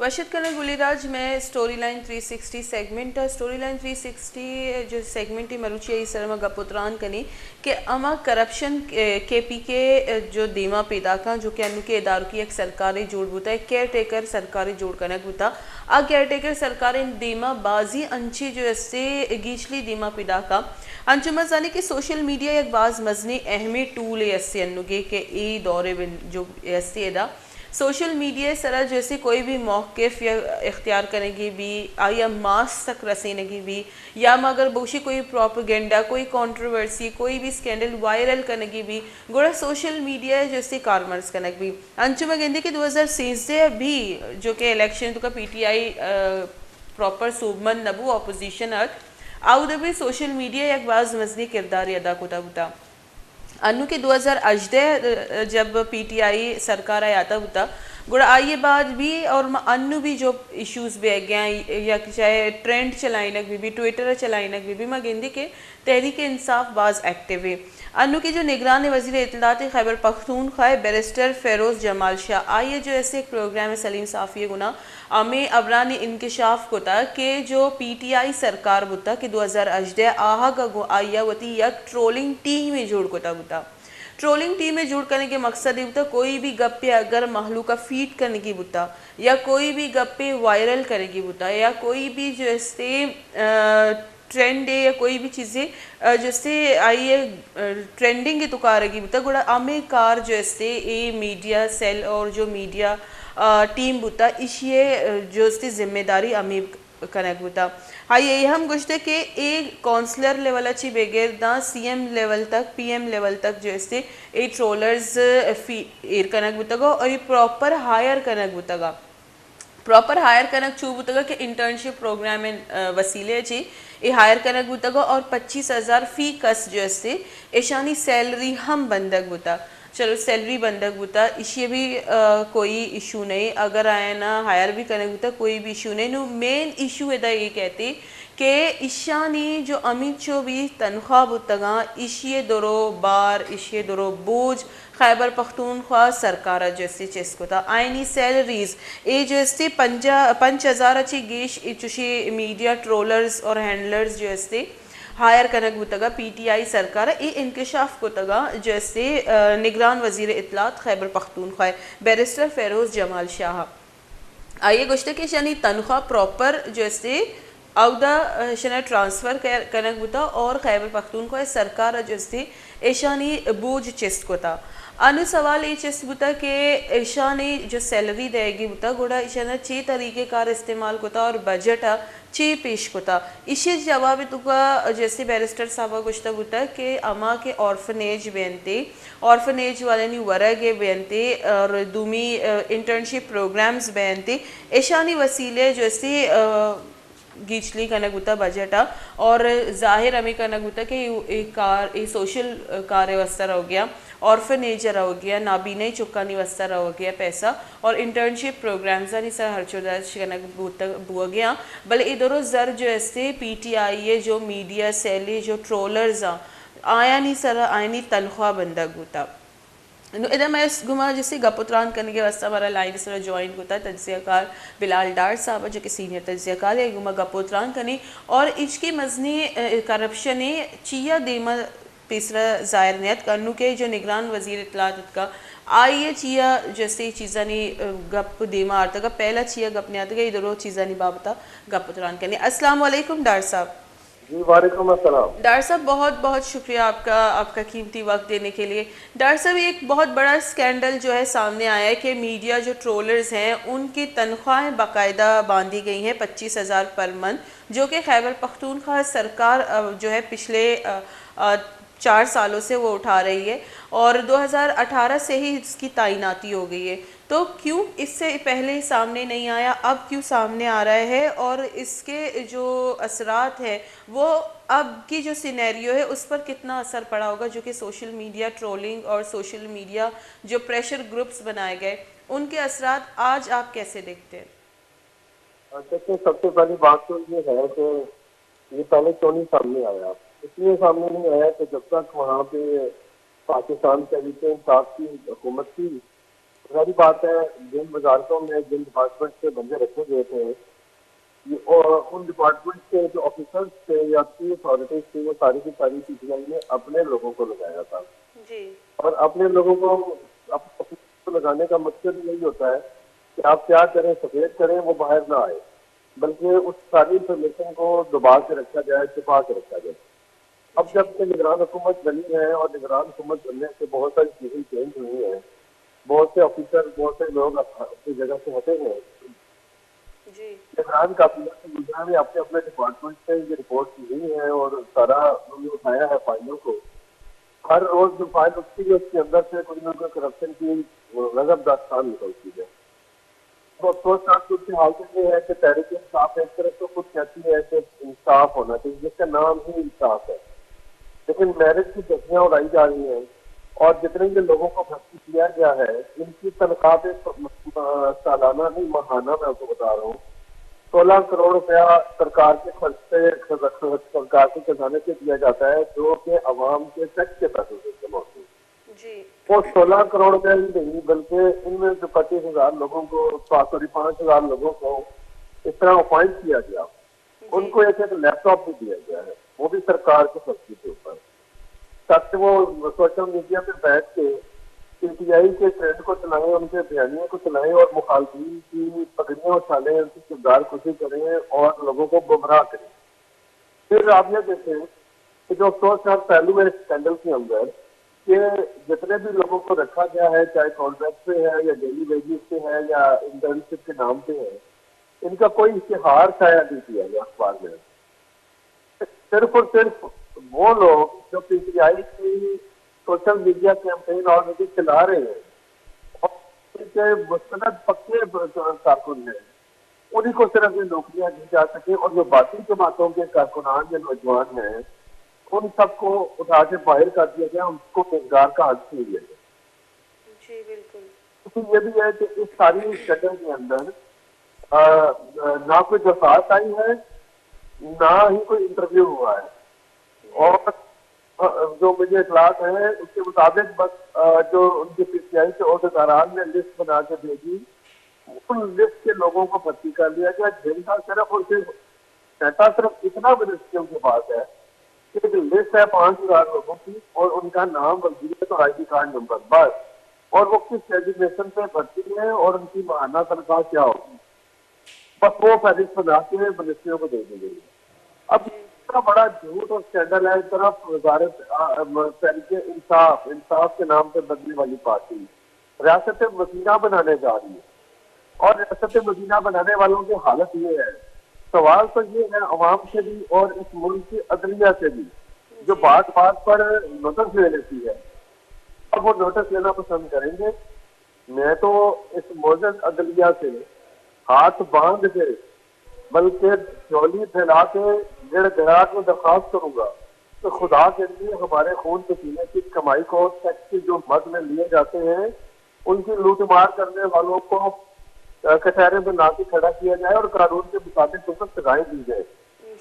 वर्षित करना गुलीराज मैं story line 360 segment story line 360 जो सेगमेंट ही मरुची इस सरमा गपुत्रान कनी कि अमा करप्शन के पी के जो दीमा पैदा का जो कि अनु के इदारों की एक सरकारी जोड़ बुता है केयर टेकर सरकारी जोड़ कनक बुता आ केयर टेकर सरकारी दीमा बाजी अंची जो इससे गीचली दीमा पैदा का अंजुमन जाने कि सोशल मीडिया एक बाज मजनी अहमी टूल है इससे अनुगे के ई दौरे जो इससे एदा सोशल मीडिया सरा जैसे कोई भी मौक़िफ़ या इख्तियार करेगी भी या मास तक रसीनेगी भी या मगर बोशी कोई प्रोपेगेंडा कोई कंट्रोवर्सी कोई भी स्कैंडल वायरल करेगी भी गोड़ा सोशल मीडिया जैसे कारमर्स कनक भी अंचुमा गेंदे के 2016 भी जो कि इलेक्शन तो का पीटीआई प्रॉपर सुबमन नबू अपोजिशन अर्थ आउद भी सोशल मीडिया एक बाज मजनी किरदार अदा कोता बुता अनु के 2018 जब पीटीआई सरकार आता होता गुड़ा आइए बाद भी और अनु भी जो इश्यूज भी गए या चाहे ट्रेंड चलाइनक भी ट्विटर चलाइनक भी मैं गेंदी के तहरीक इंसाफ बाज एक्टिव है अनु की जो निगरान वज़ीर इत्तलात खैबर पख्तूनख्वा बैरिस्टर फ़ेरोज़ जमाल शाह आइए जो ऐसे एक प्रोग्राम है सलीम साफ़ी गुना हमें अबरान इंकशाफ को था कि जो पीटीआई सरकार बुता कि 2018 आहा का गो आया वती या ट्रोलिंग टीम में जोड़ को था बुता ट्रोलिंग टीम में जुड़ करने के मकसद ये बुता कोई भी गप्पे अगर महलू का फीड करने की बुता या कोई भी गप्पे वायरल करेगी बुता या कोई भी जो ऐसे ट्रेंड है या कोई भी चीज़ें जैसे आई है ट्रेंडिंग की तुकारेगी बुता गुड़ा आमे कार जो ऐसे ए मीडिया सेल और जो मीडिया टीम बुता इशिए जो इसकी जिम्मेदारी अमीर कनक बुता हाँ यही हम गुश्ते के एक काउंसलर लेवल अच्छी बगैर दा सीएम लेवल तक पीएम लेवल तक जो ऐसे ए ट्रोलर्स एर कनक बुतगा और ये प्रॉपर हायर कनक बुतगा प्रॉपर हायर कनक चू बुतगा के इंटर्नशिप प्रोग्राम में वसीले जी ये हायर कनक बुतगा और 25,000 फी कस जो ऐसे ऐशानी सैलरी हम बंधक बुता चलो सैलरी बंधक बुता इसे भी कोई इशू नहीं अगर आए ना हायर भी करने बुता कोई भी इशू नहीं नो मेन इशू है ये कहते कि ईशानी जो अमित चो भी तनख्वाह बुतगा इशिए दरो बार इशिए दरो बोझ खैबर पख्तूनख्वा सरकार जैसे चेस्को था आईनी सैलरीज ये जैसे 5,000 अच्छी गेश चुशी मीडिया ट्रोलर्स और हैंडलर्स जैसे हायर कनक बुतगा पीटीआई सरकार ए इंकशाफ को तगा जैसे निगरान वज़ीर इत्तलात खैबर पख्तूनख्वा बैरिस्टर फ़ेरोज़ जमाल शाह आइए गुश्ते के शनी तनख्वाह प्रॉपर जैसे अवदा शना ट्रांसफ़र कनक बुता और खैबर पख्तूनख्वा सरकार जैसे ऐशानी बोझ चेस्ट को था अनु सवाल ये चेस्ट बुता के ऐशा ने जो सैलरी देगी बुता गोड़ा ऐशा चे तरीके कार इस्तेमाल को था और बजट चे पेश को था इसे जवाब तुका जैसे बैरिस्टर साहब गुश्ता बुता के अमा के ऑर्फनेज बेनते ऑर्फनेज वाले नी वरगे बेनते और दूमी इंटर्नशिप प्रोग्राम्स बेनते ऐशानी वसीले जैसे गीचली कनक बुता बजटा और जाहिर हमें कनक बुता के कार सोशल कार्य वस्तर हो गया ऑर्फनेजर हो गया नाबीने चुकानी वस्तर हो गया पैसा और इंटर्नशिप प्रोग्राम्स नहीं सर हरचोदाश कनक बुआ गया भले इधरों जर जो ऐसे पीटीआई है जो मीडिया सैली जो ट्रोलर्स आया नहीं सर आया नहीं तनख्वाह बंदक बुता इधर मैं घुमा जैसे गपुत्रान करने के वास्ते हमारा लाइन इस तरह ज्वाइन होता है तज्ज़ियाकार बिलाल डार साहब जो कि सीनियर तज्ज़ियाकार है घुमा गपुत्रान करनी और इसकी मजनी करप्शन चिया देमा तीसरा ज़ाहिर नियत करनू के जो निगरान वज़ीर इत्तलात का आइए चिया जैसे चीज़ा नहीं गप देमा आर्ता का पहला चिया गप नहीं आता इधरों चीज़ा नहीं बाबता गपुत्रान करनी अस्सलाम वालेकुम डार साहब जी वालेकुम अस्सलाम। डॉक्टर साहब बहुत बहुत शुक्रिया आपका कीमती वक्त देने के लिए। डॉक्टर साहब एक बहुत बड़ा स्कैंडल जो है सामने आया है कि मीडिया जो ट्रोलर्स हैं उनकी तनख्वाहें बाकायदा बांधी गई हैं 25,000 पर मंथ जो कि खैबर पख्तूनख्वा सरकार जो है पिछले 4 सालों से वो उठा रही है और 2018 से ही इसकी तैनाती हो गई है तो क्यों इससे पहले सामने नहीं आया अब क्यों सामने आ रहा है और इसके जो असरात हैं वो अब की जो सिनेरियो है उस पर कितना असर पड़ा होगा जो कि सोशल मीडिया ट्रोलिंग और सोशल मीडिया जो प्रेशर ग्रुप्स बनाए गए उनके असरात आज आप कैसे देखते हैं? देखिए सबसे पहली बात तो ये है कि ये पहले क्यों नहीं सामने आया, इसलिए सामने नहीं आया कि जब तक वहाँ पे पाकिस्तान तहरीक इंसाफ की हुकूमत थी सारी बात है, जिन वजारतों में जिन डिपार्टमेंट से बंदे रखे गए थे, और उन डिपार्टमेंट के जो ऑफिसर्स थे या की अथॉरिटीज थी, वो सारी की सारी पीटीआई ने अपने लोगों को लगाया था। जी और अपने लोगों को लगाने का मकसद यही होता है कि आप क्या करें, सफेद करें, वो बाहर ना आए, बल्कि उस सारी इंफॉर्मेशन को दबा के रखा जाए, छुपा के रखा जाए। अब जी जब से निगरान हुकूमत बनी है और निगरान हुकूमत बनने से बहुत सारी चीजें चेंज हुई हैं, बहुत से ऑफिसर, बहुत से लोग अपनी जगह से हटे हैं। जी निगरान काबिनेट से गुजरा ने अपने अपने डिपार्टमेंट से ये रिपोर्ट की है और सारा उन्होंने उठाया है फाइलों को। हर रोज जो फाइल उठती है उसके अंदर से कोई ना कोई करप्शन की गजब दास्तान निकलती है। तो अफसोस का सूरत हाल तो ये है कि तहरीक इंसाफ एक तरफ तो खुद कहती है कि इंसाफ होना चाहिए, जिसका नाम ही इंसाफ है, लेकिन मैरिज की दसियां उड़ाई जा रही हैं और जितने भी लोगों को भर्ती किया गया है, इनकी तनख्वाह पे सालाना नहीं माहाना, मैं आपको बता रहा हूँ, 16 करोड़ रुपया सरकार के खर्च से, सरकार के खजाने से दिया जाता है, जो कि अवाम के टैक्स के पैसे से जमा होते हैं। जी वो 16 करोड़ रुपया ही नहीं, बल्कि इनमें जो 25,000 लोगों को, 5,000 लोगों को इस तरह अपॉइंट किया गया, जी उनको एक एक लैपटॉप भी दिया गया है, वो भी सरकार के खर्चे के ऊपर, ताकि वो सोशल मीडिया पे बैठ के पीटीआई के ट्रेंड को चलाएं, उनके बयानियों को चलाएं और मुखालफिन की पगड़ियां उछालें, उनकी किरदार खुशी करें और लोगों को गुमराह करें। फिर आप ये देखें कि जो अफसोस का पहलू है स्कैंडल के अंदर, कि जितने भी लोगों को रखा गया है, चाहे कॉन्ट्रैक्ट पे है या डेली वेजेस पे है या इंटर्नशिप के नाम पे है, इनका कोई इश्तिहार शाया नहीं किया गया अखबार में। सिर्फ और सिर्फ वो लोग जो पीटीआई की सोशल मीडिया कैंपेन ऑलरेडी चला रहे हैं और उनके मुस्तनद पक्के कारकुन हैं, उन्हीं को सिर्फ ये नौकरियां दी जा सके, और जो बाकी जमातों के कारकुनान या नौजवान हैं, उन सबको उठा के बाहर कर दिया गया, उनको रोजगार का हक छीन लिया गया। जी बिल्कुल तो ये भी है कि इस सारी शक्ल के अंदर ना कोई दरखास्त आई है, ना ही कोई इंटरव्यू हुआ है। और जो मुझे इतलात है उसके मुताबिक बस जो उनके पीटीआई के अहदेदारान ने लिस्ट बना के भेजी, उन लिस्ट के लोगों को भर्ती कर लिया गया, जिनका सिर्फ और सिर्फ डाटा सिर्फ इतना मिनिस्ट्री उनके पास है कि एक लिस्ट है 5,000 लोगों की और उनका नाम, वजीयत और आईडी कार्ड नंबर, बस। और वो किस डेजिग्नेशन पे भर्ती है और उनकी माहाना तनख्वाह क्या होगी, बस वो फहरिस्त बना के मिनिस्ट्रियों को दे दी गई है। अब इतना बड़ा झूठ और स्कैंडल है। एक तरफ वजारत तहरीक इंसाफ, इंसाफ के नाम पे बदलने वाली पार्टी रियासत मदीना बनाने जा रही है, और रियासत मदीना बनाने वालों की हालत ये है। सवाल तो ये है अवाम से भी और इस मुल्क की अदलिया से भी, जो बात बात पर नोटिस ले लेती है, अब वो नोटिस लेना पसंद करेंगे। मैं तो इस मोजन अदलिया से हाथ बांध के, बल्कि झोली फैला के गिड़गिड़ा के दरखास्त करूंगा तो खुदा के लिए हमारे खून पसीने की कमाई को टैक्स की जो मद में लिए जाते हैं, उनकी लूटमार करने वालों को कचहरे में ला के खड़ा किया जाए और कानून के मुताबिक उनको सजाएं दी जाए।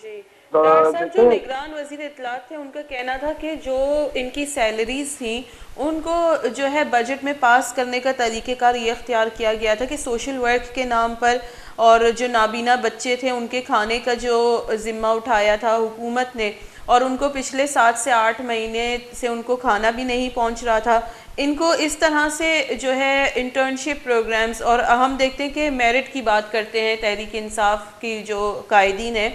जी डॉक्टर साहब, जो देखिए, निगरान वजीर इत्तलात थे उनका कहना था कि जो इनकी सैलरीज थी उनको जो है बजट में पास करने का तरीक़ेकार ये अख्तियार किया गया था कि सोशल वर्क के नाम पर, और जो नाबीना बच्चे थे उनके खाने का जो ज़िम्मा उठाया था हुकूमत ने, और उनको पिछले 7 से 8 महीने से उनको खाना भी नहीं पहुंच रहा था। इनको इस तरह से जो है इंटर्नशिप प्रोग्राम्स, और हम देखते हैं कि मेरिट की बात करते हैं तहरीक इंसाफ की जो कायदीन है,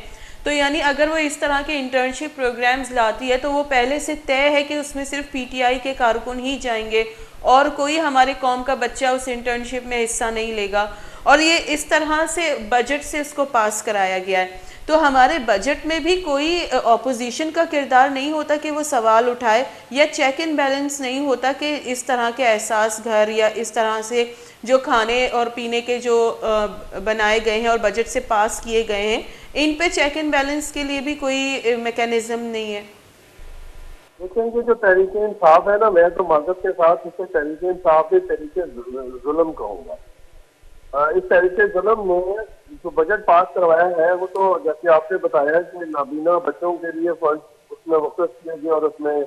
तो यानी अगर वो इस तरह के इंटर्नशिप प्रोग्राम्स लाती है तो वो पहले से तय है कि उसमें सिर्फ पीटीआई के कारकुन ही जाएंगे और कोई हमारे कौम का बच्चा उस इंटर्नशिप में हिस्सा नहीं लेगा, और ये इस तरह से बजट से उसको पास कराया गया है। तो हमारे बजट में भी कोई ऑपोजिशन का किरदार नहीं होता कि वो सवाल उठाए, या चेक एंड बैलेंस नहीं होता कि इस तरह के एहसास घर या इस तरह से जो खाने और पीने के जो बनाए गए हैं और बजट से पास किए गए हैं, इन पे चेक एंड बैलेंस के लिए भी कोई मैकेनिज्म नहीं है। लेकिन ये जो तहरीक इंसाफ है ना, मैं तो माजरत के साथ इसे तहरीक इंसाफ के तरीके जुल्म कहूँगा। इस तहरीक जुल्म में जो बजट पास करवाया है, वो तो जैसे आपने बताया कि नाबीना बच्चों के लिए फंड उसमें वक़्त किए गए और उसमें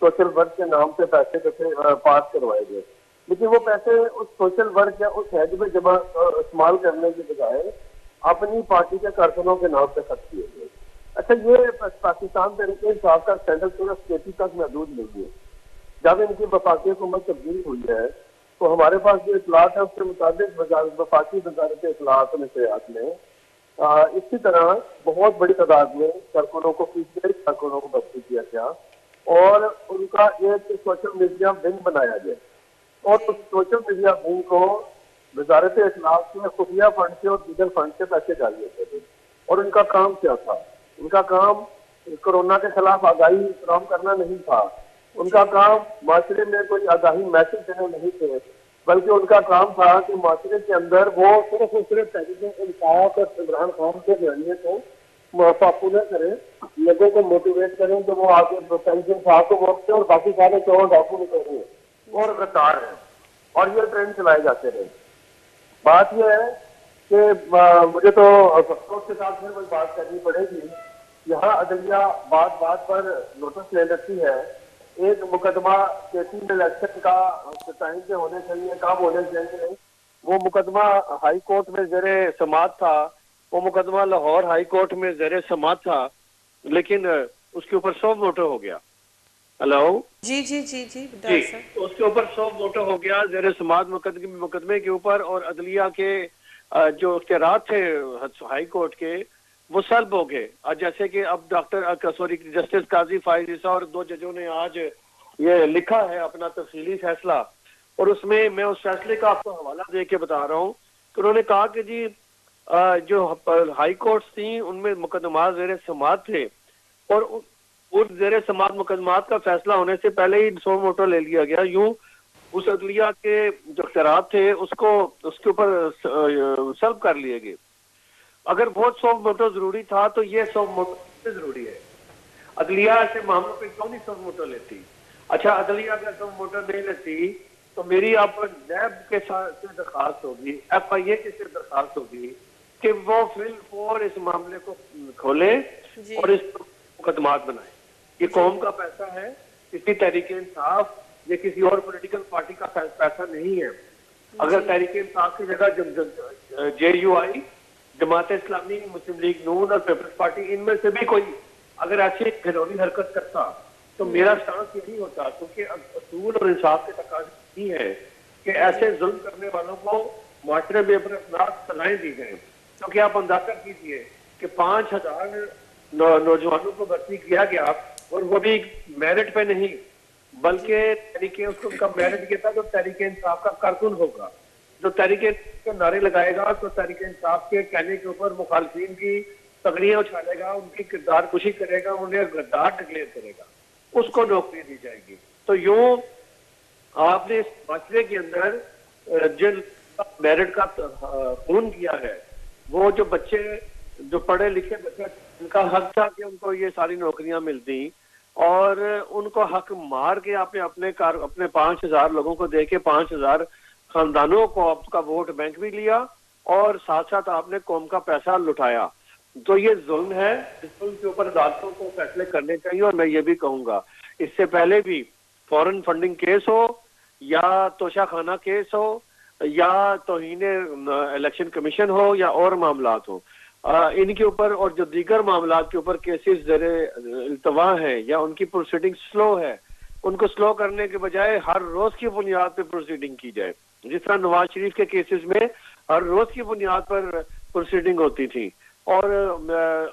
सोशल वर्क के नाम पे पैसे पास करवाए गए। लेकिन वो पैसे उस सोशल वर्क या उस हैज में जमा इस्तेमाल करने के बजाय अपनी पार्टी के कारकुनों के नाम पे खर्च किए गए। अच्छा, ये पाकिस्तान तरीके इंसाफ का स्टैंडर्ड सिर्फ स्टेटी तक महदूद नहीं है। जब इनकी वफाकी हुकूमत तब्दील हुई है तो हमारे पास जो इतलात है उसके मुताबिक वफाकी वजारत इतलात नशरियात में इसी तरह बहुत बड़ी तादाद में कारकुनों को पीसीआई कारकुनों को भर्ती किया गया और उनका एक सोशल मीडिया विंग बनाया गया और उस सोशल मीडिया विंग को वजारत इतलात के खुफिया फंड से और दीगर फंड से पैसे डाले जाते थे। और उनका काम क्या था? उनका काम कोरोना के खिलाफ आगाही इंतजाम करना नहीं था, उनका काम माशरे में कोई आगाही मैसेज देने नहीं थे, बल्कि उनका काम था कि माशरे के अंदर वो सिर्फ और सिर्फ तहरीक इंसाफ और इमरान खान के बयानिए को पॉपुलर करें, लोगों को मोटिवेट करें कि वो आगे तहरीक इंसाफ को वोट दें और बाकी सारे चौन डाकू निकल और गद्दार हैं और ये ट्रेंड चलाए जाते रहे। बात यह है कि मुझे तो अफसोस के साथ फिर वही बात करनी पड़ेगी, यहाँ अदलिया बात बात पर नोटिस ले लेती है। एक मुकदमा केसी इलेक्शन का टाइम पे होने चाहिए, कब होने चाहिए, वो मुकदमा हाई कोर्ट में ज़ेरे समाअत था, वो मुकदमा लाहौर हाई कोर्ट में ज़ेरे समाअत था, लेकिन उसके ऊपर 100 वोटर हो गया। हेलो जी जी जी जी जी, तो उसके ऊपर 100 वोटर हो गया ज़ेरे समाअत मुकदमे के ऊपर और अदलिया के जो इख्तियारात थे हाई कोर्ट के वो सल्ब हो गए। जैसे कि अब जस्टिस काजी फाइज ईसा और 2 जजों ने आज ये लिखा है अपना तफसीली फैसला और उसमें मैं उस फैसले का आपको हवाला दे के बता रहा हूँ कि उन्होंने कहा कि जी जो हाई कोर्ट्स थी उनमें मुकदमा ज़ेरे समाअत थे और उस ज़ेरे समाअत मुकदमात का फैसला होने से पहले ही 100 वोटर ले लिया गया। यूं उस अदलिया के जो इख्तियारात थे उसको उसके ऊपर सल्ब कर लिए गए। अगर बहुत 100 वोटर जरूरी था तो ये 100 वोटर जरूरी है। अदलिया ऐसे मामलों पे क्यों नहीं 100 वोटर लेती? अच्छा, अदलिया अगर 100 वोटर नहीं लेती तो मेरी आप नैब के साथ से दरखास्त होगी, FIA के से दरखास्त होगी कि वो फिल इस मामले को खोले और इस मुकदमात बनाए। ये कौम का पैसा है, किसी तहरीक इंसाफ या किसी और पॉलिटिकल पार्टी का पैसा नहीं है। अगर तहरीक इंसाफ की जगह JUI, जमात इस्लामी, मुस्लिम लीग नून और पीपल्स पार्टी, इनमें से भी कोई अगर ऐसी घिनौनी हरकत करता तो मेरा स्टांस यही होता, क्योंकि असूल और इंसाफ के तकाज़े यही है कि ऐसे जुल्म करने वालों को माशरे में अपराध सजाएं दी जाए। क्योंकि आप अंदाजा कीजिए कि 5000 नौजवानों को भर्ती किया गया और वो भी मेरिट पे नहीं बल्कि तहरीके उसको उनका मेरिट ये था जो तहरीके इंसाफ का कारकुन होगा, जो तहरीके के नारे लगाएगा तो तहरीके इंसाफ के कहने के ऊपर मुखालफिन की तगड़ियां उछालेगा, उनकी किरदार कुशी करेगा, उन्हें गद्दार डिक्लेयर करेगा, उसको नौकरी दी जाएगी। तो यूं आपने इस माशरे के अंदर जिन मेरिट का खून किया है, वो जो बच्चे जो पढ़े लिखे बच्चे उनका हक था कि उनको ये सारी नौकरियां मिलती और उनको हक मार के आपने अपने 5000 लोगों को दे के 5000 खानदानों को आपका वोट बैंक भी लिया और साथ साथ आपने कौम का पैसा लुटाया। तो ये जुल्म है, इस जुल्म के ऊपर अदालतों को फैसले करने चाहिए। और मैं ये भी कहूंगा, इससे पहले भी फॉरेन फंडिंग केस हो या तोशाखाना केस हो या तौहीन इलेक्शन कमीशन हो या और मामलात हो, इनके ऊपर और जो दीगर मामलात के ऊपर केसेस ज़रे इल्तवा है या उनकी प्रोसीडिंग स्लो है, उनको स्लो करने के बजाय हर रोज की बुनियाद पर प्रोसीडिंग की जाए। जिस तरह नवाज शरीफ के केसेस में हर रोज की बुनियाद पर प्रोसीडिंग होती थी। और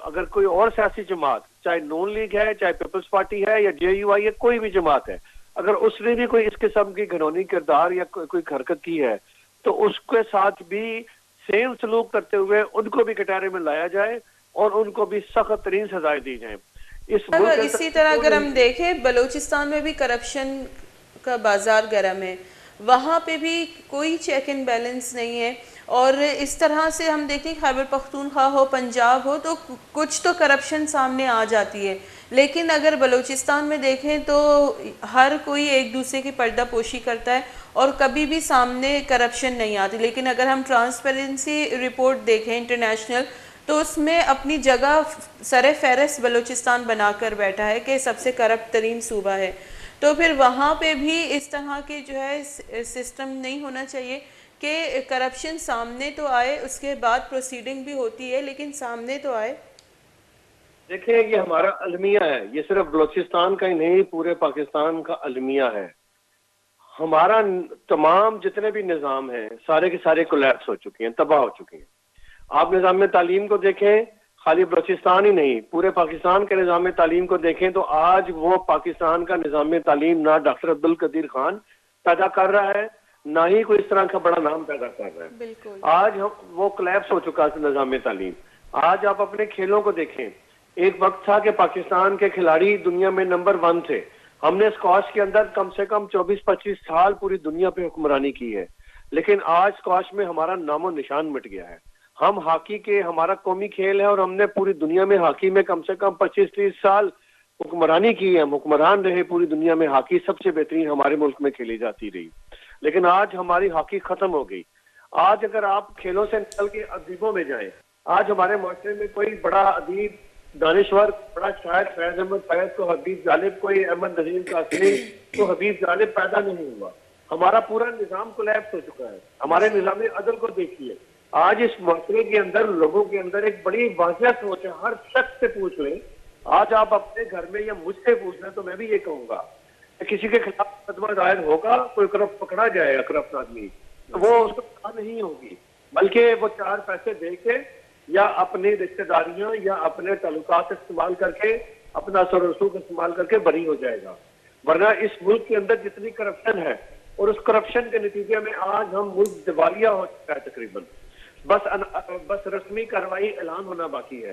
अगर कोई और सियासी जमात, चाहे नून लीग है, चाहे पीपल्स पार्टी है या JUI है, कोई भी जमात है, अगर उसने भी कोई इस किस्म की घिनौनी किरदार या कोई हरकत की है तो उसके साथ भी सेम सलूक करते हुए उनको भी कटारे में लाया जाए और उनको भी सख्त तरीन सजाएं दी जाए। अगर इसी तरह अगर हम देखें, बलूचिस्तान में भी करप्शन का बाजार गर्म है, वहाँ पे भी कोई चेक एंड बैलेंस नहीं है। और इस तरह से हम देखें खैबर पख्तूनख्वा हो, पंजाब हो, तो कुछ तो करप्शन सामने आ जाती है, लेकिन अगर बलूचिस्तान में देखें तो हर कोई एक दूसरे की पर्दापोशी करता है और कभी भी सामने करप्शन नहीं आती। लेकिन अगर हम ट्रांसपेरेंसी रिपोर्ट देखें इंटरनेशनल, तो उसमें अपनी जगह सरे फहरिस्त बलूचिस्तान बनाकर बैठा है कि सबसे करप्ट तरीन सूबा है। तो फिर वहाँ पे भी इस तरह के जो है सिस्टम नहीं होना चाहिए कि करप्शन सामने तो आए, उसके बाद प्रोसीडिंग भी होती है लेकिन सामने तो आए। देखिए, ये हमारा अलमिया है, ये सिर्फ बलोचिस्तान का ही नहीं, पूरे पाकिस्तान का अलमिया है। हमारा तमाम जितने भी निज़ाम हैं सारे के सारे कोलैप्स हो चुके हैं, तबाह हो चुके हैं। आप निज़ाम तालीम को देखें, खाली बलोचिस्तान ही नहीं पूरे पाकिस्तान के निज़ाम तालीम को देखें तो आज वो पाकिस्तान का निज़ाम तालीम ना डॉक्टर अब्दुल कदीर खान पैदा कर रहा है, ना ही कोई इस तरह का बड़ा नाम पैदा कर रहा है। बिल्कुल। आज हम वो कोलैप्स हो चुका है निज़ाम तालीम। आज आप अपने खेलों को देखें, एक वक्त था कि पाकिस्तान के खिलाड़ी दुनिया में नंबर 1 थे। हमने स्क्वाश के अंदर कम से कम 24-25 साल पूरी दुनिया पे हुक्मरानी की है, लेकिन आज स्क्वाश में हमारा नामो निशान मिट गया है। हम हॉकी के, हमारा कौमी खेल है और हमने पूरी दुनिया में हॉकी में कम से कम 25-30 साल हुक्मरानी की है, हम हुक्मरान रहे पूरी दुनिया में। हॉकी सबसे बेहतरीन हमारे मुल्क में खेली जाती रही, लेकिन आज हमारी हॉकी खत्म हो गई। आज अगर आप खेलों से निकल के अदीबों में जाएं, आज हमारे माशरे में कोई बड़ा अदीब, दानिश्वर, बड़ा शायर फैज अहमद फैज को हबीब जालिब, कोई अहमद नजीम कासमी तो हबीब जालिब पैदा नहीं हुआ। हमारा पूरा निजाम कोलैप्स हो चुका है। हमारे निजाम अदल को देखिए, आज इस माशरे के अंदर लोगों के अंदर एक बड़ी वाजिया सोच है। हर शख्स से पूछ लें, आज आप अपने घर में या मुझसे पूछ लें तो मैं भी ये कहूंगा कि किसी के खिलाफ मुकदमा दायर होगा, कोई करप्ट पकड़ा जाएगा, करप्ट आदमी, तो वो उसको सजा नहीं होगी, बल्कि वो 4 पैसे दे के या अपनी रिश्तेदारियां या अपने ताल्लुकात इस्तेमाल करके, अपना असर रसूख इस्तेमाल करके बरी हो जाएगा। वरना इस मुल्क के अंदर जितनी करप्शन है और उस करप्शन के नतीजे में आज हम मुल्क दिवालिया हो चुका है तकरीबन। बस रस्मी कार्रवाई ऐलान होना बाकी है।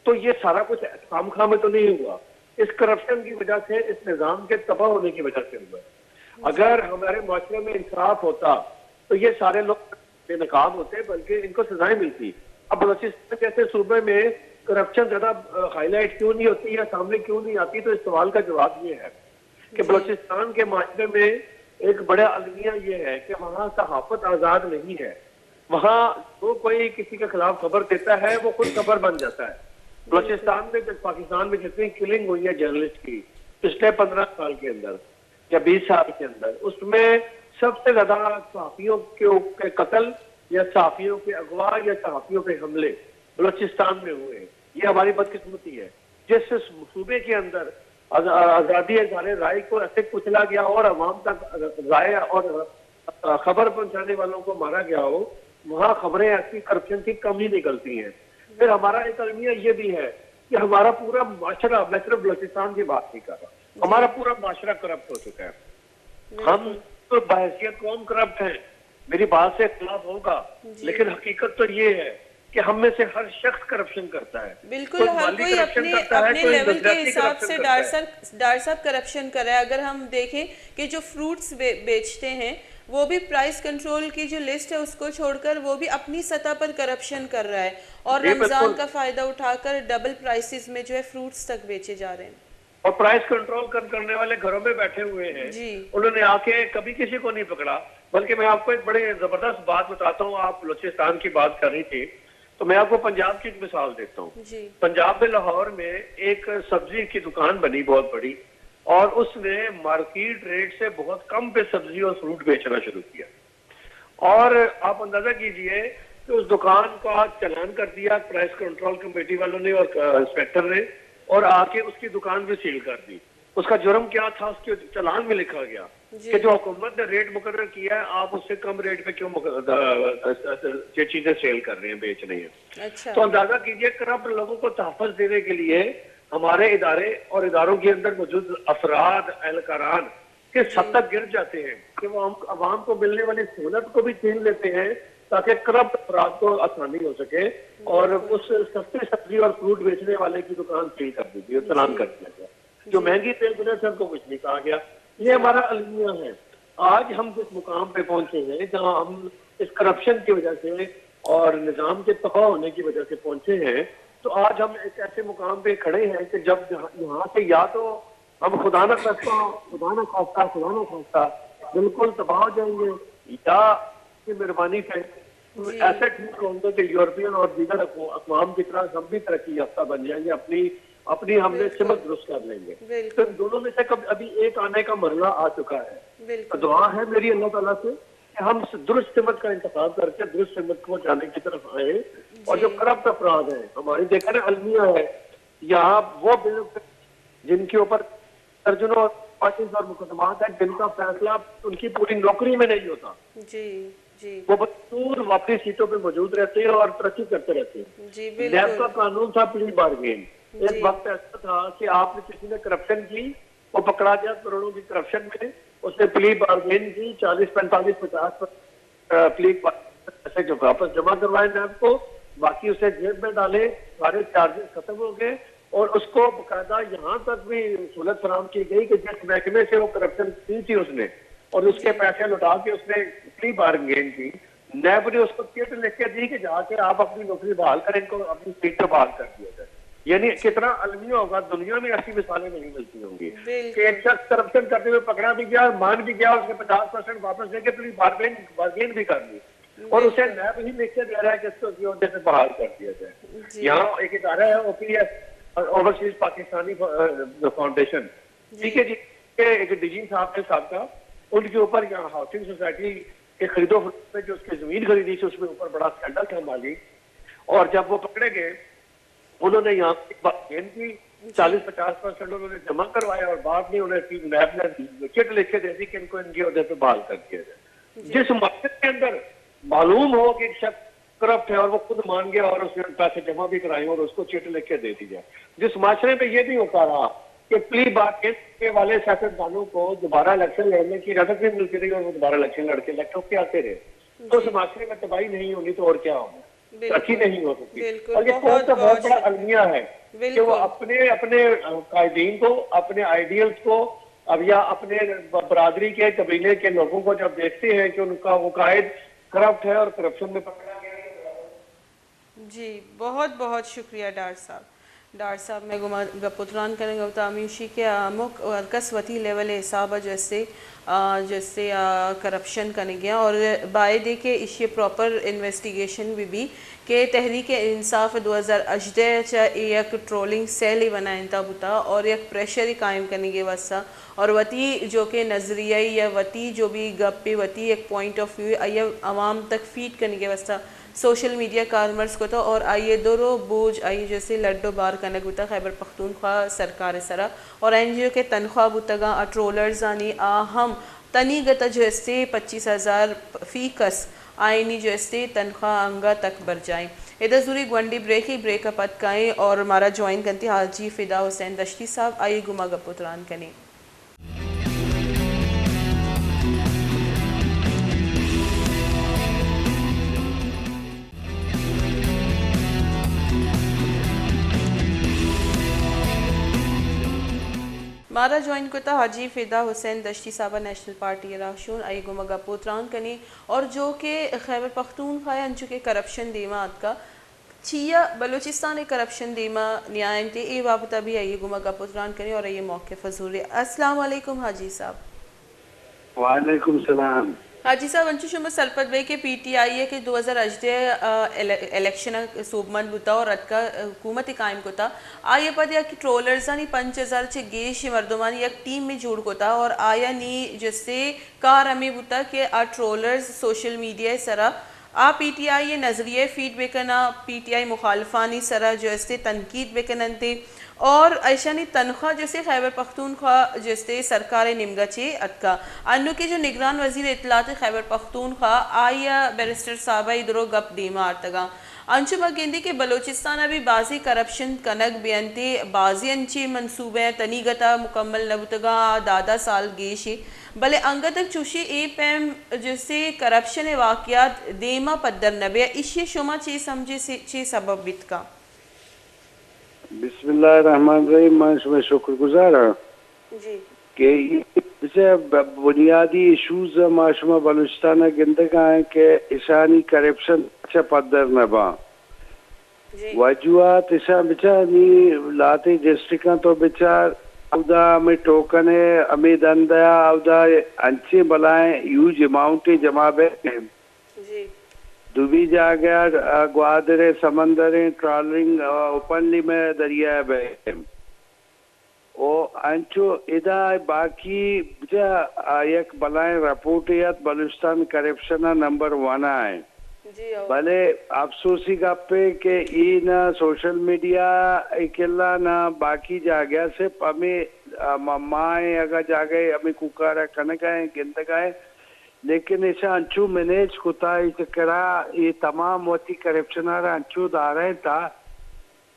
तो ये सारा कुछ खामखा में तो नहीं हुआ, इस करप्शन की वजह से, इस निजाम के तबाह होने की वजह से हुआ। अगर हमारे माशरे में इंसाफ होता तो ये सारे लोग बेनकाब होते, बल्कि इनको सजाएं मिलती। अब बलोचिस्तान जैसे सूबे में करप्शन ज्यादा हाईलाइट क्यों नहीं होती या सामने क्यों नहीं आती, तो इस सवाल का जवाब ये है कि बलोचिस्तान के माशरे में एक बड़ा अलमिया ये है कि वहाँ सहाफत आजाद नहीं है। वहाँ जो कोई किसी के खिलाफ खबर देता है वो खुद खबर बन जाता है। बलोचिस्तान में, पाकिस्तान में जितनी किलिंग हुई है जर्नलिस्ट की पिछले 15 साल के अंदर या 20 साल के अंदर, उसमें सबसे ज्यादा सहाफियों के कत्ल या सहाफियों के अगवा या सहाफियों पे हमले बलोचिस्तान में हुए। ये हमारी बदकिस्मती है। जिस सूबे के अंदर आजादी राय को ऐसे कुचला गया और अवाम तक राय और खबर पहुंचाने वालों को मारा गया हो, वहां खबरें ऐसी करप्शन की कम ही निकलती हैं। फिर हमारा एक अलमिया ये भी है कि हमारा पूरा माशरा, मैं सिर्फ बलोचिस्तान की बात नहीं कर रहा, हमारा पूरा माशरा करप्ट हो चुका है। हम तो बहैसियत कौम करप्ट है, मेरी बात से खिलाफ होगा, लेकिन हकीकत तो ये है कि हम में से हर शख्स करप्शन करता है। बिल्कुल, हर कोई अपने अपने लेवल के हिसाब से डार साहब करप्शन कर रहा है। अगर हम देखें कि जो फ्रूट्स बेचते हैं वो भी प्राइस कंट्रोल की जो लिस्ट है उसको छोड़कर वो भी अपनी सतह पर करप्शन कर रहा है और रमजान का फायदा उठाकर डबल प्राइसेस में जो है फ्रूट्स तक बेचे जा रहे हैं। और प्राइस कंट्रोल करने वाले घरों में बैठे हुए हैं जी। उन्होंने आके कभी किसी को नहीं पकड़ा। बल्कि मैं आपको एक बड़े जबरदस्त बात बताता हूँ, आप बलूचिस्तान की बात कर रही थी तो मैं आपको पंजाब की एक मिसाल देता हूँ। पंजाब में लाहौर में एक सब्जी की दुकान बनी बहुत बड़ी और उसने मार्केट रेट से बहुत कम पे सब्जी और फ्रूट बेचना शुरू किया और आप अंदाजा कीजिए कि उस दुकान का चालान कर दिया प्राइस कंट्रोल कमेटी वालों ने और इंस्पेक्टर ने और आके उसकी दुकान भी सील कर दी। उसका जुर्म क्या था, उसके चालान में लिखा गया कि जो हुकूमत ने रेट मुकर्रर किया है आप उससे कम रेट पे क्यों ये चीजें सेल कर रहे हैं, बेच रहे हैं। अच्छा। तो अंदाजा कीजिए करप्ट लोगों को तहफ़्फ़ुज़ देने के लिए हमारे इदारे और इदारों के अंदर मौजूद अफराद एहलकारान के हद तक गिर जाते हैं कि वो आवाम को मिलने वाली सहूलत को भी छीन लेते हैं ताकि करप्ट अफराद को आसानी हो सके और उस सस्ती सब्जी और फ्रूट बेचने वाले की दुकान सील कर दी गई, चालान कर दिया गया। जो महंगी तेल बने थे उनको कुछ नहीं कहा गया। ये हमारा अलमिया है। आज हम जिस मुकाम पे पहुंचे हैं जहां हम इस करप्शन की वजह से और निजाम के तबाह होने की वजह से पहुंचे हैं, तो आज हम एक ऐसे मुकाम पे खड़े हैं कि जब यहाँ से या तो हम खुदा न खास्ता बिल्कुल तबाह हो जाएंगे या मेहरबानी से ऐसे ठीक होंगे कि यूरोपियन और दीगर अक़वाम की तरह हम भी तरक्की याफ्ता बन जाएंगे, अपनी अपनी हमने सिमत दुरुस्त कर लेंगे। तो इन दोनों में से कब अभी एक आने का मरला आ चुका है। तो दुआ है मेरी अल्लाह ताला से कि हम दुरुस्त सिमत का इंतखाब करके दुरुस्त सिमत को जाने की तरफ आए। और जो करप्ट अपराध है हमारी देखा ना अलमिया है, यहाँ वो बिल्कुल जिनके ऊपर दर्जनों केस और मुकदमात है जिनका फैसला उनकी पूरी नौकरी में नहीं होता, जी जी वो बदसूर वापसी सीटों पे मौजूद रहते हैं और तरक्की करते रहते हैं। जी लैब बिल्कुल का कानून था प्ली बार्गेन। एक वक्त ऐसा था कि आपने किसी ने करप्शन की, वो पकड़ा गया करोड़ों की करप्शन में, उसने प्ली बार्गेन की 40, 45, 50 प्ली पैसे जो वापस जमा करवाए लैब को, बाकी उसे जेब में डाले, सारे चार्जेस खत्म हो गए और उसको बकायदा यहाँ तक भी सहूलत फराम की गई कि जिस महकमे से वो करप्शन की थी उसने और उसके पैसे लौटा के उसने प्ली बार्गेन की, नैब ने उसको चिट लिख के दी कि जाके आप अपनी नौकरी बहाल करें, इनको अपनी सीट पे बहाल कर दिया जाए। यानी कितना अलमिया होगा, दुनिया में ऐसी मिसालें नहीं मिलती होंगी कि एक शख्स करप्शन करते हुए पकड़ा भी गया, मान भी गया, उसने 50% वापस देके प्ली बार्गेन भी कर ली और उसे नैब ही लिख के दे रहा है कि इसको इस वजह से बहाल कर दिया जाए। यहाँ एक इदारा है OPS ओवरसीज पाकिस्तानी फाउंडेशन, ठीक है जी, एक डीजी साहब के साथ का, उनके ऊपर यहाँ हाउसिंग सोसाइटी के खरीदो फरोख्त में जो उसकी जमीन खरीदी थी उसमें ऊपर बड़ा स्कैंडल था माली। और जब वो पकड़े गए उन्होंने यहाँ बार्गेन की 40-50% उन्होंने जमा करवाया और बाद में उन्हें नैब ने चिट लिख के दे दी कि इनको इनके ओहदे पे बहाल कर दिया जाए। जिस मकसद के अंदर मालूम हो कि एक शख्स करप्ट है और वो खुद मान गया और उसने पैसे जमा भी कराए और उसको चिट लिख के दे दी जाए, जिस माशरे में ये भी होता रहा कि प्ली बार्गेन के वाले सियासतदानों को दोबारा इलेक्शन लड़ने की इजाजत भी मिलती रही और वो दोबारा इलेक्शन लड़के इलेक्ट होके आते रहे, तो उस माशरे में तबाही नहीं होनी तो और क्या होगा, अच्छी नहीं हो सकती। और ये कौन सा बहुत बड़ा अलमिया है कि वो अपने अपने कायदीन को, अपने आइडियल्स को अब या अपने बरादरी के कबीले के लोगों को जब देखते हैं कि उनका वो कायद करप्ट है और करप्शन में पकड़ा गया है। जी बहुत बहुत शुक्रिया डार साहब मैं गुमा गपुत्रान करेंगे तामीशी के आमुक कसवती लेवल हिसाब जैसे करप्शन करने गया और बाय दे के इस प्रॉपर इन्वेस्टिगेशन भी के तहरीक इंसाफ 2018 एक ट्रोलिंग सेल ही बनाए बुता और एक प्रेशर ही कायम करने के वास्ता और वती जो कि नज़रिया या वती जो भी गप्पे वती एक पॉइंट ऑफ व्यू आइए आवाम तक फीड करने के वास्ता सोशल मीडिया कारमर्स को तो और आइए दोरो बोझ आइए जैसे लड्डो बार कनक बुता खैबर पख्तूनख्वा सरकार सरा और NGO के तनख्वाह बुतगा ट्रोलर्स आनी हम तनीगत जैसे 25,000 फीकस आइनी जैसे तनख्वाह अंगा तक बढ़ जाए। इधर जरूरी ग्वंडी ब्रेक अप अटकाएँ और हमारा ज्वाइन करती हाजी फिदा हुसैन दश्ती साहब आइए गुमा गपुत्रान करें। मारा ज्वाइन कोता हाजी फिदा हुसैन दश्ती साहबा नेशनल पार्टी राशून आई गुमगा पोत्रान कनी और जो कि खैबर पख्तूनख्वा अंचु के करप्शन दीमा का छिया बलूचिस्तान करप्शन दीमा न्याय ते ए बाबता भी आई गुमगा पोत्रान कनी और ये मौके फजूल। अस्सलाम वालेकुम हाजी साहब। वालेकुम सलाम हाजी साहब अंचु शुमा सरपत भाई के PTI है कि 2018 इलेक्शन सूबमन बुता और रद का हुकूमत कायम को था आया पद या कि ट्रोलर्स नी 5,000 चे गेश मर्दमानी एक टीम में जुड़ को था और आया नी जैसे कार हमें बुता के ट्रोलर्स सोशल मीडिया सरा PTI ये नज़रिए फीड बेकना PTI मुखालफानी सरा जैसे तनकीद बेकनते और ऐशानी तनख्वाह जैसे खैबर पख्तूनख्वा जैसे सरकार निमगचे अटका अन्नु के जो निगरान वजीर इतलात खैबर पख्तूनख्वा आया बैरिस्टर साहबा इधरो गप दीमा आर्तगा अंशु बगेंदी के बलोचिस्तान अभी बाजी करप्शन कनक बेंते बाजी अंची मनसूबे तनीगता मुकम्मल नबुतगा दादा साल गेशी भले अंग तक चुशी ए पैम जैसे करप्शन वाक़यात देमा पद्दर नबे इश्य शुमा चे समझे से चे सबब बित का बिस्मिल्लाहिर्रहमानिर्रहीम। मैं शुक्रगुजार जी कि बुनियादी इशूज माशमा बलूचिस्तान गिंदगा है कि ईशानी करप्शन अच्छा पदर नबा वजूहत ईशा बिचानी लाते डिस्ट्रिक्ट तो बिचार अवदा में टोकन है अमीद अंदया अवदा अंचे बलाएं यूज अमाउंट जमा बे जी दुबी जा गया ग्वादरे समंदरें ट्रॉलिंग ओपनली में दरिया बे ओ अंचो इदा बाकी बिचा एक बलाएं रिपोर्टियत बलूचिस्तान करप्शन नंबर 1 है जी आओ भले अफसोसी गप्पे के ई ना सोशल मीडिया इकेला ना बाकी जागया से हमें माए अगर जागे हमें कुकारा कनक है गिंद गए लेकिन ऐसा अंचू मैनेज कुता इस करा ये तमाम वती करप्शन अंचू दारे था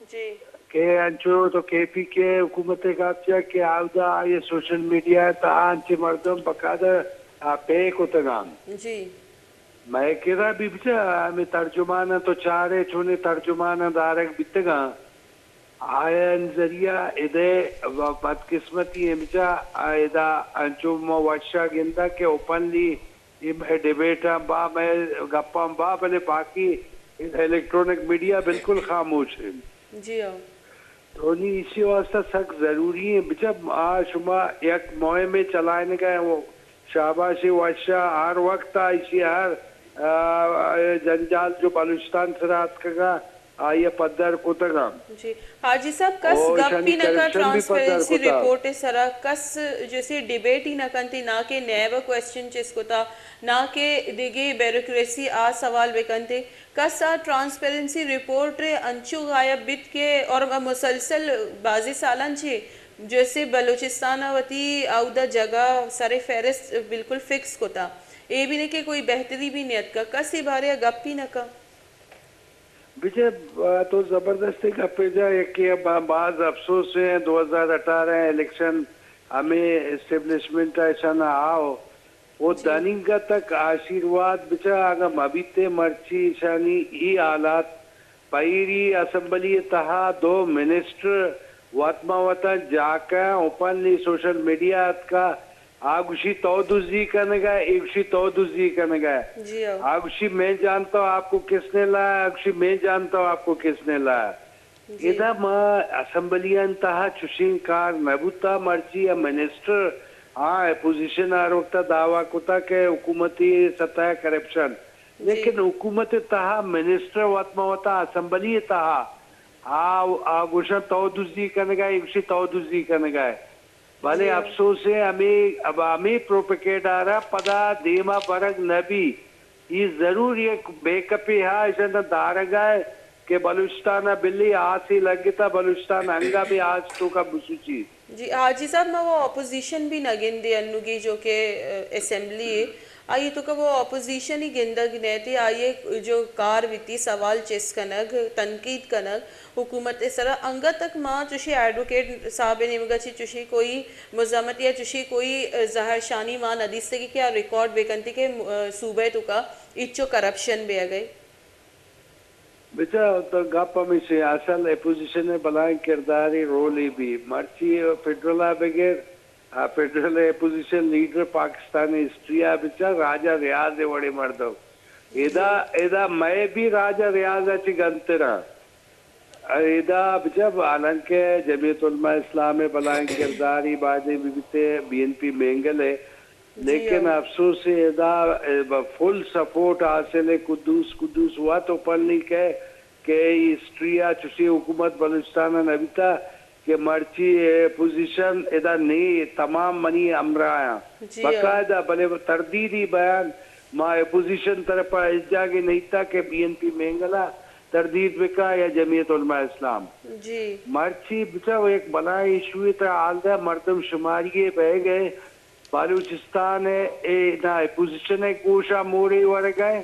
जी के अंचो तो केपी के हुकूमत का के आवदा ये सोशल मीडिया ता अंचे मर्दम बकादा पे कुतगाम जी मैं कह भी बिचा हमें तर्जुमान तो चारे छोने तर्जुमान दारक बितगा आयन जरिया इधे बदकिस्मती है बिचा इधा अंचो वर्षा गिंदा के ओपनली डिबेट बा मैं गप्पा बा भले बाकी इलेक्ट्रॉनिक मीडिया बिल्कुल खामोश है जी आओ तो नहीं इसी वास्ते सख्त जरूरी है बिचा शुमा एक मोए में चलाने का वो शाबाशी वर्षा हर वक्त इसी हर जंजाल जो बलूचिस्तान सरात का आइए पद्दर कुतगा जी हाजी साहब कस ओ, गप्पी शनी नका करप्शन भी ट्रांसपेरेंसी पता रिपोर्ट है सरा कस जैसे डिबेट ही नकंती ना के नैव क्वेश्चन जिसको था ना के दिगे ब्यूरोक्रेसी आ सवाल बेकंते कस आ ट्रांसपेरेंसी रिपोर्ट रे अंचु गायब बित के और मुसलसल बाजी सालन छे जैसे बलूचिस्तान वती आउदा जगह सारे फेरिस्त बिल्कुल फिक्स को था ये भी नहीं कि कोई बेहतरी भी नियत का कस ही बारे गप्पी नका विजय तो जबरदस्ती का पेजा एक बाज अफसोस है 2018 इलेक्शन हमें एस्टेब्लिशमेंट ऐसा ना आओ वो दानिंगा तक आशीर्वाद बिचा अगर मबीते मर्ची शानी ई हालात पैरी असेंबली तहा 2 मिनिस्टर वात्मावता जाकर ओपनली सोशल मीडिया का आगुशी तौदुजी करने का एकशी तौदुजी करने का जी आओ आगुशी मैं जानता हूँ आपको किसने लाया आगुशी मैं जानता हूँ आपको किसने लाया इधर माँ असेंबलियन तहा चुशिंग कार नबुता मर्ची या मिनिस्टर हाँ पोजीशन आरोपता दावा कुता के हुकूमती सतह करप्शन लेकिन हुकूमत तहा मिनिस्टर वात्मा होता असेंबली तहा आगुशा तौदुजी करने का एकशी तौदुजी करने का भले अफसोस है हमें अब हमें प्रोपेकेडारा पदा देमा परग नबी ये जरूर ये बेकपी है ऐसा दारगा है कि बलूचिस्तान बिल्ली आज ही लगता बलूचिस्तान अंगा भी आज तो का बुसूची जी हाजी साहब मैं वो ऑपोजिशन भी नगिंदे अन्नुगी जो के असेंबली है आइए तो का वो ऑपोजिशन ही गिंदा गिनती आइए जो कार वित्ती सवाल चेस कनग तनकीद कनग हुकूमत इस तरह अंगा तक माँ चुशी एडवोकेट साहब ने मगा चुशी कोई मजामत या चुशी कोई जहर शानी माँ नदीस से क्या रिकॉर्ड बेकंती के सूबे तो का इच्छो करप्शन बे गए बेचा तो गप में से असल एपोजिशन में बलाएं किरदारी रोल ही भी मर्ची फेडरल बगैर federal apposition leader Pakistani history बेचा राजा रियाज है बड़े मर्दो इदा इदा मैं भी राजा रियाज अच्छी गंतरा इदा बेचा हालांकि जमीयत उलमा इस्लाम में बलाएं किरदारी बादे बीते बीएनपी मेंगल है लेकिन अफसोस है इदा फुल सपोर्ट हासिल है कुद्दूस कुद्दूस हुआ तो पढ़ने के हिस्ट्रिया चुशी हुकूमत बलूचिस्तान नबीता के मर्ची पोजीशन इधर नहीं तमाम मनी अमराया बकायदा भले तरदीदी बयान माँ पोजीशन तरफ जागे नहीं था कि बीएनपी मेंगला तरदीद बिका या जमीयत उलमा इस्लाम जी मर्ची बिचा एक बड़ा इशू था आलदा मर्दम शुमारी बह गए बलूचिस्तान ना पोजीशन है कोशा मोरे वर गए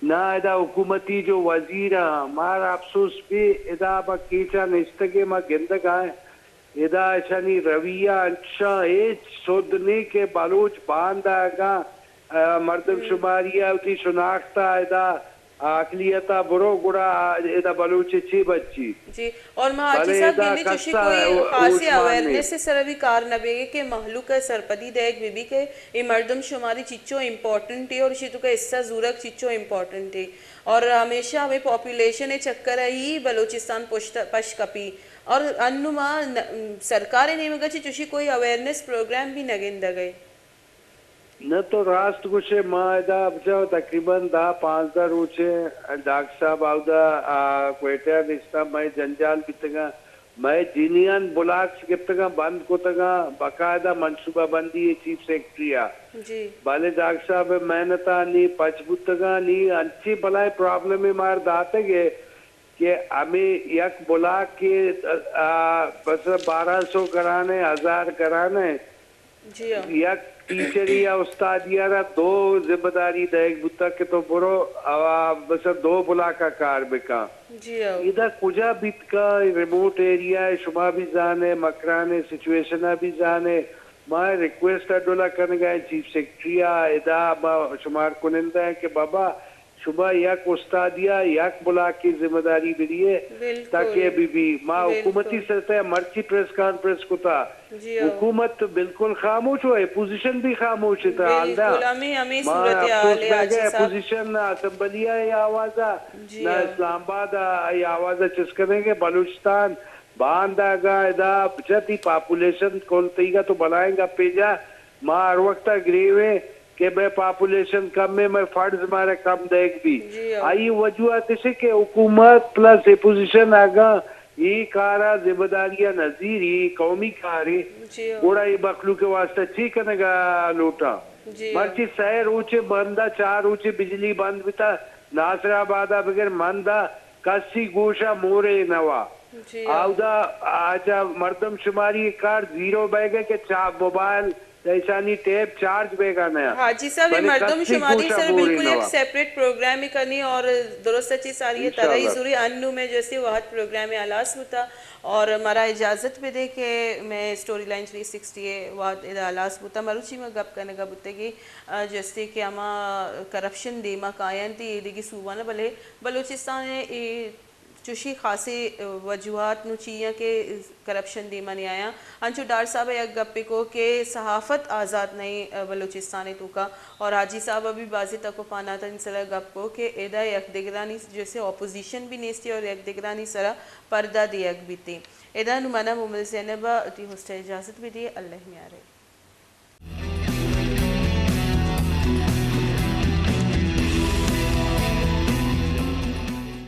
ना इदा हुकूमती जो वजीर मार अफसोस भी इदा कीचा निस्तगे मा गिंदक है इदा शनी रविया अच्छा सोदने के बलूच बांधा का मर्दम शुमारिया उठी शनाख्ता इदा अकलियता बुरो गुड़ा इदा बलूच अच्छी बच्ची जी और महाजी साहब गिल्ली चुशी कोई खासी अवेयरनेस से सरवी कार नबेगे के महलू का सरपदी देख बीबी के ये मर्दम शुमारी चीचो इम्पोर्टेंट है और इसी का हिस्सा जूरक चीचो इम्पोर्टेंट है और हमेशा हमें पॉपुलेशन चक्कर ही बलूचिस्तान पश कपी और अन्नुमा सरकार ने मगा चुशी कोई अवेयरनेस प्रोग्राम भी नगिंदा गए न तो राष्ट्र कुछ मादा बचाओ तकरीबन 10-15 रोचे डॉक्टर साहब आवदा क्वेटा निस्ता मैं जंजाल बितगा मैं जीनियन बुलाक गिफ्तगा बंद को तगा बाकायदा मंसूबा बंदी चीफ सेक्रेटरिया जी बाले डॉक्टर साहब मेहनता नी पचबुतगा नी अच्छी बलाय प्रॉब्लम में मार दाते गे कि हमें यक बुला के बस 1200 कराने 1000 कराने जी हाँ यक टीचर या उस्ताद यारा दो जिम्मेदारी देख बुता के तो बुरो बस दो बुला का कार बेका जी हाँ इधर कुजा बीत का रिमोट एरिया है शुमा भी जाने मकराने सिचुएशन भी जाने मैं रिक्वेस्ट अडोला करने गए चीफ सेक्रेटरिया इदा शुमार कुनिंदा है कि बाबा शुबह यक उस्तादिया यक बुला की जिम्मेदारी मिलिए बिल्कुल ताकि अभी भी माँ बिल्कुल। हुकूमती सतह मर्ची प्रेस कॉन्फ्रेंस को था जी हाँ हुकूमत बिल्कुल खामोश हो पोजीशन भी खामोश था बिल्कुल हमें हमें सूरत हाल है हाजी साहब पोजीशन असम्बलिया ये आवाजा जी ना हाँ। इस्लामाबाद ये आवाजा चिस करेंगे बलूचिस्तान बांधागा इदा जति पॉपुलेशन खोलतेगा तो बनाएगा पेजा माँ हर वक्त ग्रेवे कि मैं पॉपुलेशन कम में मैं फंड्स मारे कम देख भी जी हाँ। आई वजूहत इसे कि हुकूमत प्लस पोजीशन आगा ये कारा जिम्मेदारियां नजीर ये कौमी कारी जी हाँ बूढ़ा ये बखलू के वास्ते ठीक कनेगा लोटा जी हाँ मर्ची शहर ऊंचे बंदा 4 ऊंचे बिजली बंद बिता नासराबाद बगैर मंदा कस्सी गोशा मोरे नवा जी हाँ आवदा आजा मर्दम शुमारी कार 0 बैगे के मोबाइल ऐसानी टैब चार्ज बेगा नया हाजी साहब ये भले मर्दम कच्ची शुमारी गोशा सर मोरे बिल्कुल एक नवा। सेपरेट प्रोग्राम ही करनी और दुरुस्त अच्छी सारी तरह ही इंशाल्लाह। जरूरी अन्नू में जैसे वहत प्रोग्राम में आलास होता और हमारा इजाज़त पे दे के मैं स्टोरी लाइन 360 वहत इधर आलास होता मरुची में गप करने का बुते की जैसे कि हमा करप्शन दे मा कायन थी ये की सूबा न भले बलूचिस्तान चुशी खासी वजूहत नुचिया के करप्शन दी मनी आया अंचु डार साहब एक गप्पे को के सहाफ़त आज़ाद नहीं बलूचिस्तानी तो का और हाजी साहब अभी बाजी तक को पाना था इंसला गप को के एदा एक दिगरानी जैसे ऑपोजिशन भी नेस्ती और एक दिगरानी सरा पर्दा दिया भी थी एदा नुमाना मुमल ज़ैनबा ती होस्ट इजाज़त भी दी अल्लाह में आ रहे